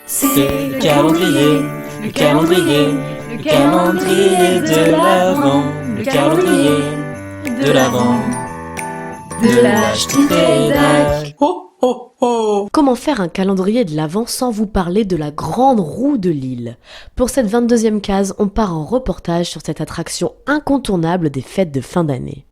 C'est le calendrier, le calendrier, le calendrier de l'Avent, le calendrier de l'Avent, de l'Ashtipedag. Oh oh oh! Comment faire un calendrier de l'Avent sans vous parler de la grande roue de Lille? Pour cette 22e case, on part en reportage sur cette attraction incontournable des fêtes de fin d'année.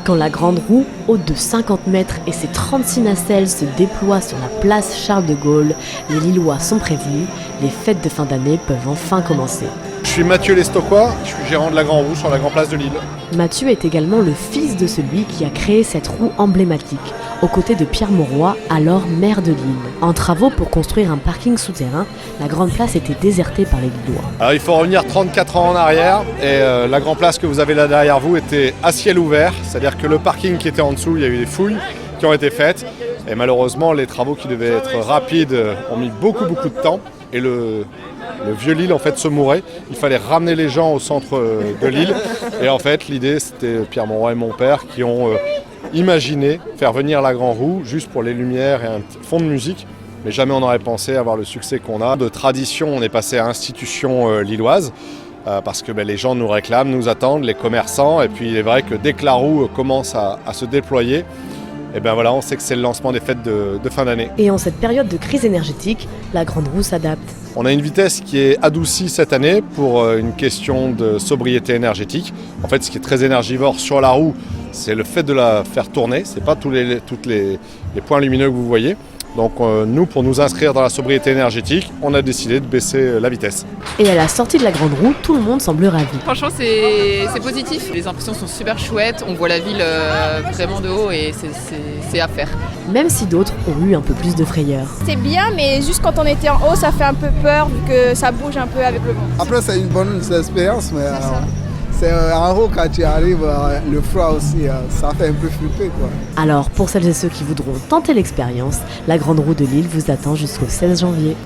Quand la grande roue, haute de 50 mètres et ses 36 nacelles se déploie sur la place Charles de Gaulle, les Lillois sont prévenus, les fêtes de fin d'année peuvent enfin commencer. Je suis Mathieu Lestocquois, je suis gérant de la Grande Roue sur la Grande Place de Lille. Mathieu est également le fils de celui qui a créé cette roue emblématique, aux côtés de Pierre Mauroy, alors maire de Lille. En travaux pour construire un parking souterrain, la Grande Place était désertée par les Lillois. Alors il faut revenir 34 ans en arrière et la Grande Place que vous avez là derrière vous était à ciel ouvert, c'est-à-dire que le parking qui était en dessous, il y a eu des fouilles qui ont été faites et malheureusement les travaux qui devaient être rapides ont mis beaucoup de temps et le vieux Lille en fait se mourait. Il fallait ramener les gens au centre de Lille et en fait l'idée c'était Pierre Mauroy et mon père qui ont imaginé faire venir la Grande Roue juste pour les lumières et un fond de musique. Mais jamais on n'aurait pensé avoir le succès qu'on a. De tradition, on est passé à institution lilloise parce que les gens nous réclament, nous attendent, les commerçants. Et puis il est vrai que dès que la roue commence à se déployer, et voilà, on sait que c'est le lancement des fêtes de fin d'année. Et en cette période de crise énergétique, la Grande Roue s'adapte. On a une vitesse qui est adoucie cette année pour une question de sobriété énergétique. En fait, ce qui est très énergivore sur la roue, c'est le fait de la faire tourner. Ce n'est pas tous les points lumineux que vous voyez. Donc nous, pour nous inscrire dans la sobriété énergétique, on a décidé de baisser la vitesse. Et à la sortie de la Grande Roue, tout le monde semble ravi. Franchement, c'est positif. Les impressions sont super chouettes. On voit la ville vraiment de haut et c'est à faire. Même si d'autres ont eu un peu plus de frayeur. C'est bien, mais juste quand on était en haut, ça fait un peu peur vu que ça bouge un peu avec le vent. Après, c'est une bonne expérience, mais c'est en haut quand tu arrives, le froid aussi, ça fait un peu flipper, quoi. Alors, pour celles et ceux qui voudront tenter l'expérience, la Grande Roue de Lille vous attend jusqu'au 16 janvier.